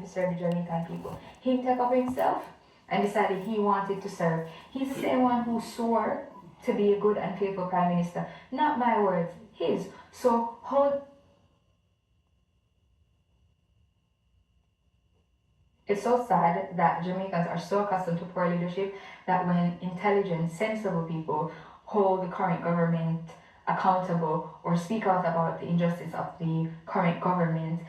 to serve the Jamaican people. He took up himself and decided he wanted to serve. He's the same one who swore to be a good and faithful prime minister. Not my words, his. So how it's so sad that Jamaicans are so accustomed to poor leadership that when intelligent, sensible people hold the current government accountable or speak out about the injustice of the current government,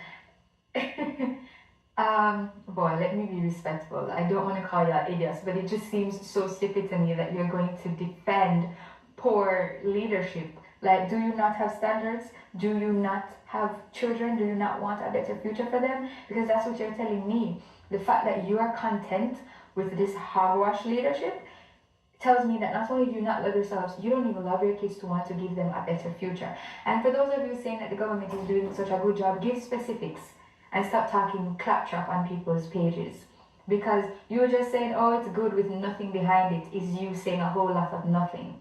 boy, let me be respectful. I don't want to call you idiots, but it just seems so stupid to me that you're going to defend poor leadership. Like, do you not have standards? Do you not have children? Do you not want a better future for them? Because that's what you're telling me. The fact that you are content with this hogwash leadership tells me that not only do you not love yourselves, you don't even love your kids to want to give them a better future. And for those of you saying that the government is doing such a good job, give specifics and stop talking claptrap on people's pages. Because you just saying, oh, it's good with nothing behind it, is you saying a whole lot of nothing.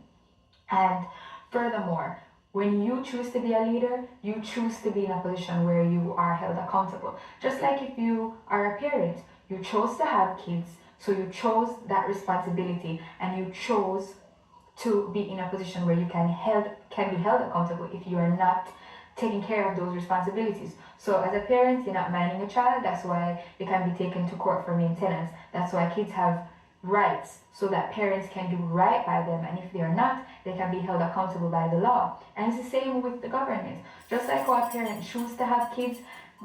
And furthermore, when you choose to be a leader, you choose to be in a position where you are held accountable. Just like if you are a parent, you chose to have kids, so you chose that responsibility and you chose to be in a position where you can be held accountable if you are not taking care of those responsibilities. So as a parent, you're not minding a child, that's why they can be taken to court for maintenance. That's why kids have rights, so that parents can do right by them, and if they are not, they can be held accountable by the law. And it's the same with the government. Just like our parents choose to have kids,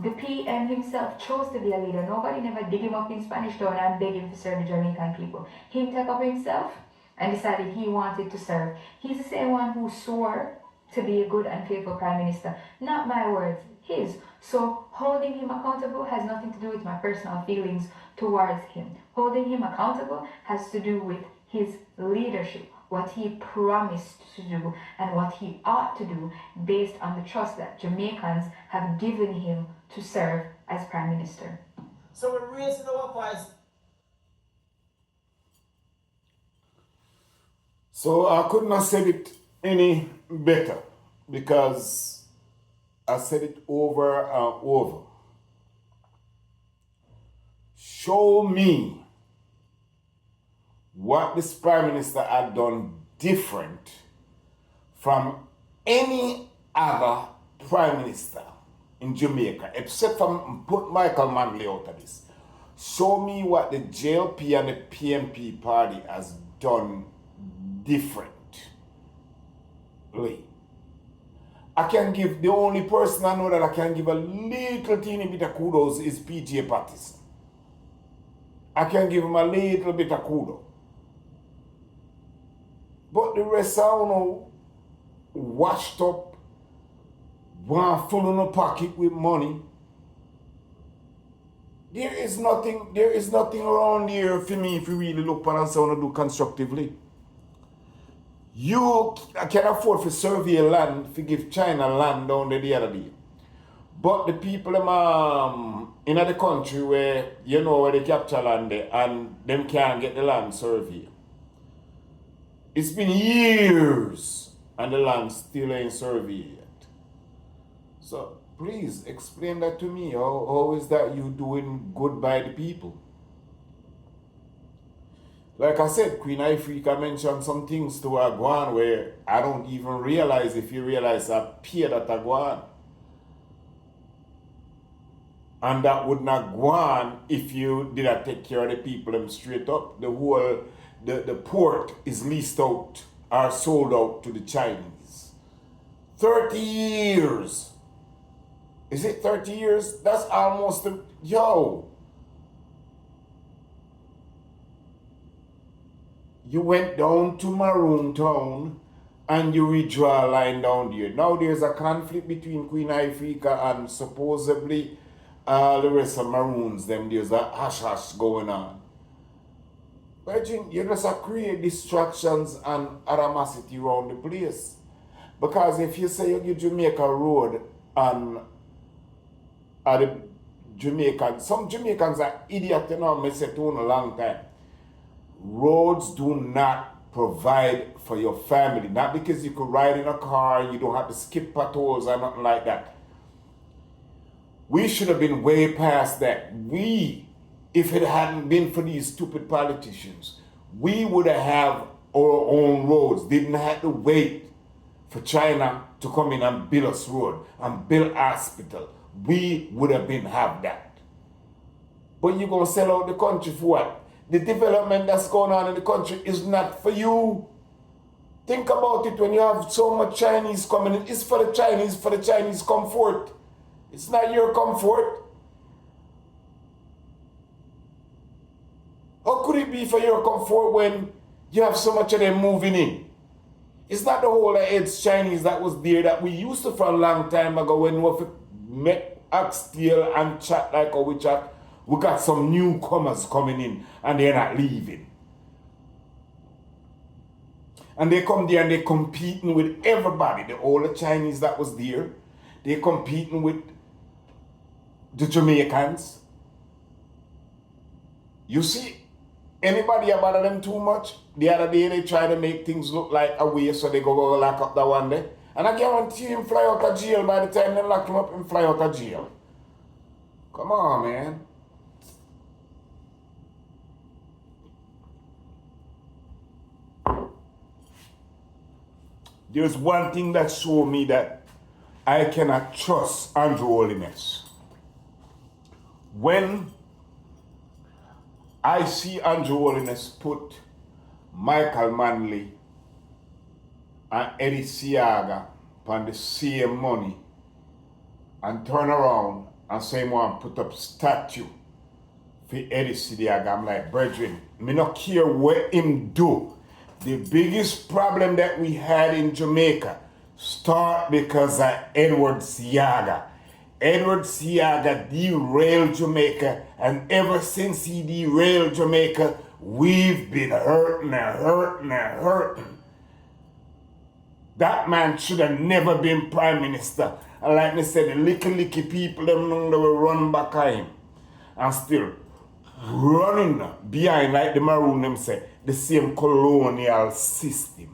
the PM himself chose to be a leader. Nobody never dig him up in Spanish Town and beg him to serve the Jamaican people. He took up himself and decided he wanted to serve. He's the same one who swore to be a good and faithful prime minister. Not my words, his. So holding him accountable has nothing to do with my personal feelings towards him. Holding him accountable has to do with his leadership, what he promised to do and what he ought to do based on the trust that Jamaicans have given him to serve as prime minister. So we're raising our voice. So I couldn't have said it any better, because I said it over and over. Show me what this prime minister had done different from any other prime minister in Jamaica, except for put Michael Manley out of this. Show me what the JLP and the PMP party has done differently. I can give, the only person I know that I can give a little teeny bit of kudos is PJ Patterson. I can give him a little bit of kudos. But the rest I don't know, washed up, one full in a pocket with money. There is nothing around here for me if you really look at and say want to do constructively. You can afford to survey land, to give China land down there the other day. But the people in the country where, you know, where they capture land there and them can't get the land surveyed. It's been years and the land still ain't surveyed yet. So please explain that to me. How is that you doing good by the people? Like I said, Queen Ifrika mentioned some things to Aguan where I don't even realize, if you realize, I peer that Aguan. And that would not go on if you did not take care of the people them straight up. The whole, the port is leased out or sold out to the Chinese. 30 years. Is it 30 years? That's almost, yo. You went down to Maroon Town and you redraw a line down there. Now there's a conflict between Queen Ifrika and supposedly the rest of Maroons. Them there's a hash going on. Virgin, you just create distractions and animosity around the place. Because if you say you give Jamaica road and the Jamaicans, some Jamaicans are idiots, you know, I said to in a long time. Roads do not provide for your family. Not because you could ride in a car, you don't have to skip potholes or nothing like that. We should have been way past that. If it hadn't been for these stupid politicians, we would have our own roads. Didn't have to wait for China to come in and build us road and build hospital. We would have been have that. But you're gonna sell out the country for what? The development that's going on in the country is not for you. Think about it. When you have so much Chinese coming in, it's for the Chinese comfort. It's not your comfort. How could it be for your comfort when you have so much of them moving in? It's not the whole heads Chinese that was there that we used to for a long time ago when we met oxtail and chat like how we chat. We got some newcomers coming in and they're not leaving. And they come there and they're competing with everybody. The older Chinese that was there, they're competing with the Jamaicans. You see, anybody about them too much? The other day they try to make things look like a way, so they go lock up that one day. And I guarantee him fly out of jail by the time they lock him up and fly out of jail. Come on, man. There's one thing that showed me that I cannot trust Andrew Holiness. When I see Andrew Holiness put Michael Manley and Eddie Siaga on the same money and turn around and say he want to put up statue for Eddie Siaga, I'm like, brethren, me not care what him do. The biggest problem that we had in Jamaica start because of Edward Siaga. Edward Siaga derailed Jamaica, and ever since he derailed Jamaica, we've been hurting and hurting and hurting. That man should have never been prime minister. And like me said, the licky people, them know they will run back at him. And still running behind, like the Maroon them say, the same colonial system.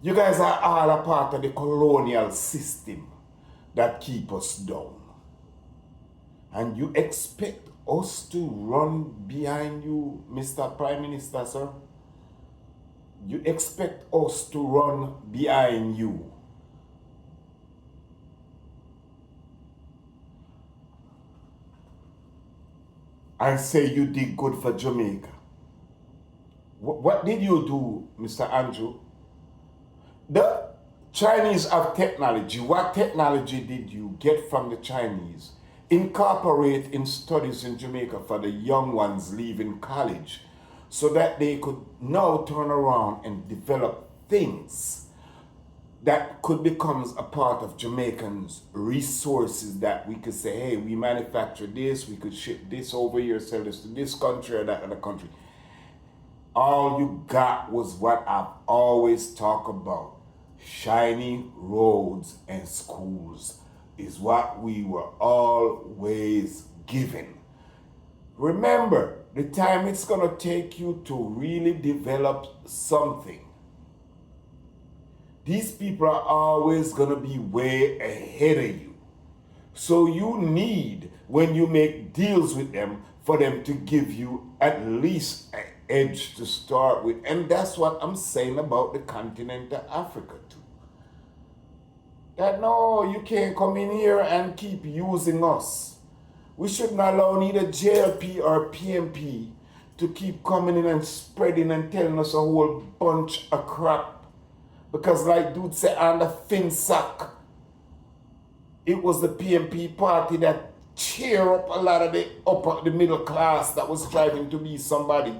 You guys are all a part of the colonial system that keep us down. And you expect us to run behind you, Mr. Prime Minister, sir? You expect us to run behind you. And say you did good for Jamaica. What did you do, Mr. Andrew? The Chinese have technology. What technology did you get from the Chinese? Incorporate in studies in Jamaica for the young ones leaving college so that they could now turn around and develop things that could become a part of Jamaicans' resources that we could say, hey, we manufacture this, we could ship this over here, sell this to this country or that other country. All you got was what I've always talked about. Shiny roads and schools is what we were always given. Remember, the time it's going to take you to really develop something. These people are always going to be way ahead of you. So you need, when you make deals with them, for them to give you at least an edge to start with. And that's what I'm saying about the continent of Africa too. That no, you can't come in here and keep using us. We shouldn't allow neither JLP or PMP to keep coming in and spreading and telling us a whole bunch of crap. Because like dude said on the FinSac, it was the PMP party that cheer up a lot of the middle class that was striving to be somebody.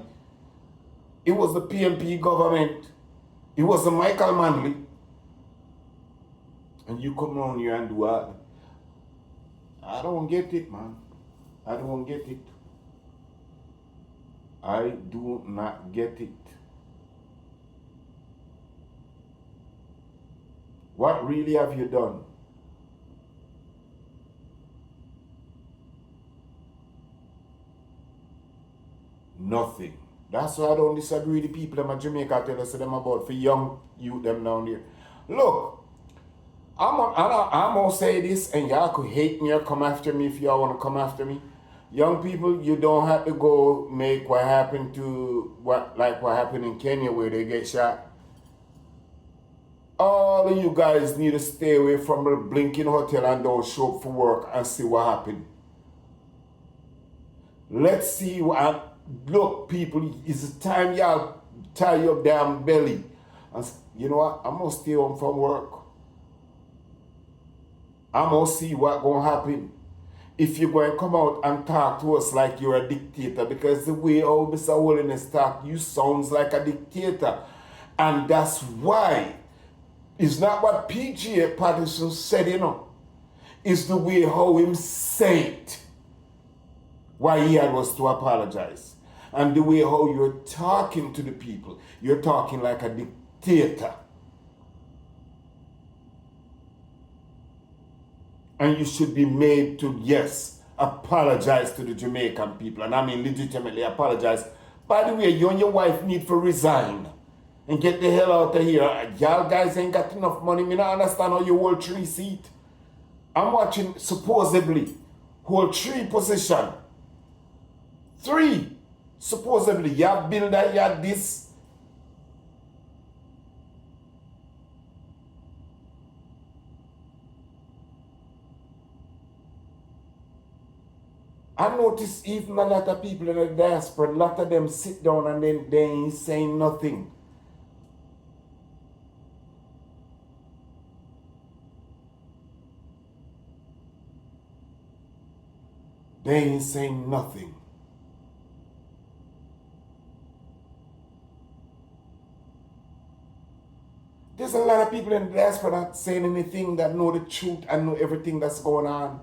It was the PMP government. It was the Michael Manley. And you come around here and do what? I don't get it, man. I don't get it. I do not get it. What really have you done? Nothing. That's why I don't disagree with the people in Jamaica tell us them about for young youth them down there. Look, I'm gonna say this, and y'all could hate me or come after me if y'all want to come after me. Young people, you don't have to go make what happened to what happened in Kenya where they get shot. All of you guys need to stay away from the blinking hotel and don't show up for work and see what happened. Let's see what. Look, people, it's time y'all tie your damn belly. And you know what? I'm gonna stay home from work. I'm gonna see what gonna happen. If you're going to come out and talk to us like you're a dictator, because the way how Mr. Holiness talk, you sounds like a dictator. And that's why it's not what PGA Patterson said, you know. It's the way how him say it. Why he had was to apologize. And the way how you're talking to the people, you're talking like a dictator. And you should be made to, yes, apologize to the Jamaican people. And I mean legitimately apologize. By the way, you and your wife need to resign and get the hell out of here. Y'all guys ain't got enough money. Me not understand how you hold 3 seat. I'm watching supposedly hold 3 position. 3. Supposedly, you have builder, you have this. I notice even a lot of people in the diaspora, a lot of them sit down and then they ain't saying nothing. They ain't saying nothing. There's a lot of people in the diaspora not saying anything, that know the truth and know everything that's going on.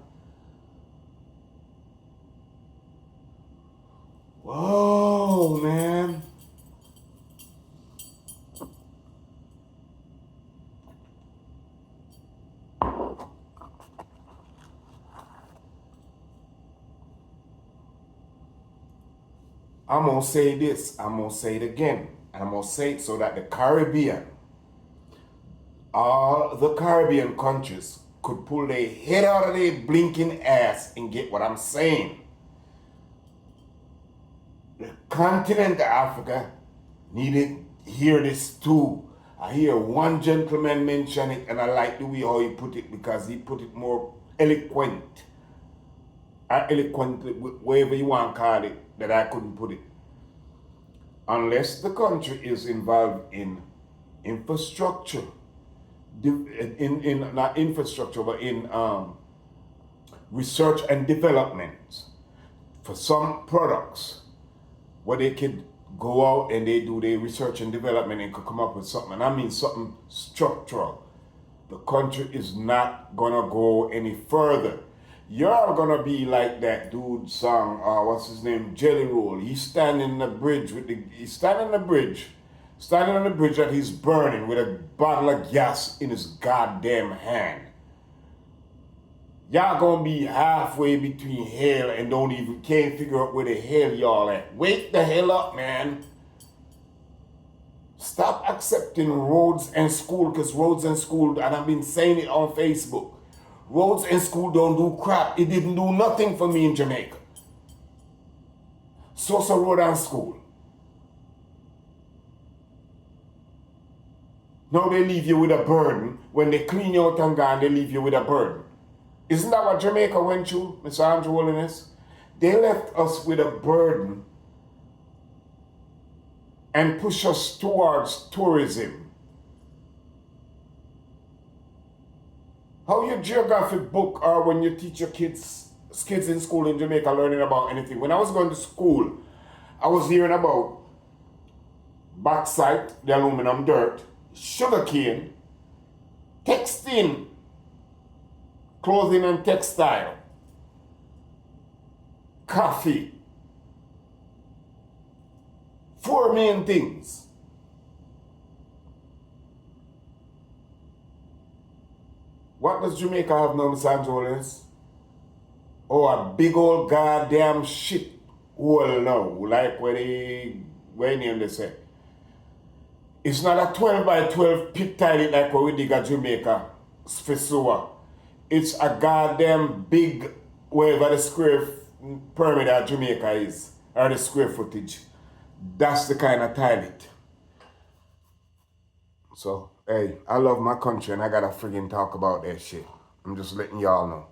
Whoa, man. I'm going to say this, I'm going to say it again, and I'm going to say it so that the Caribbean, all the Caribbean countries could pull their head out of their blinking ass and get what I'm saying. The continent of Africa needed to hear this too. I hear one gentleman mention it, and I like the way how he put it, because he put it more eloquent. Eloquently, whatever you want to call it, that I couldn't put it. Unless the country is involved in infrastructure, in not infrastructure, but in research and development for some products, where they could go out and they do their research and development and could come up with something. And I mean something structural. The country is not gonna go any further. You're gonna be like that dude song, what's his name, Jelly Roll. He's standing on the bridge that he's burning with a bottle of gas in his goddamn hand. Y'all gonna be halfway between hell and can't figure out where the hell y'all at. Wake the hell up, man. Stop accepting roads and school, because roads and school, and I've been saying it on Facebook, roads and school don't do crap. It didn't do nothing for me in Jamaica. Sosa Road and school. Now they leave you with a burden. When they clean you out and gone, they leave you with a burden. Isn't that what Jamaica went through, Mr. Andrew Holiness? They left us with a burden and push us towards tourism. How your geographic book, or when you teach your kids in school in Jamaica learning about anything? When I was going to school, I was hearing about bauxite, the aluminum dirt, sugarcane, textile, clothing and textile, coffee. 4 main things. What does Jamaica have now, Mr. Angeles? Oh, a big old goddamn shit hole now, like where name they say. It's not a 12 by 12 pit toilet like what we dig at Jamaica for sewer. It's a goddamn big, whatever the square perimeter of Jamaica is, or the square footage. That's the kind of toilet. So, hey, I love my country and I gotta friggin' talk about that shit. I'm just letting y'all know.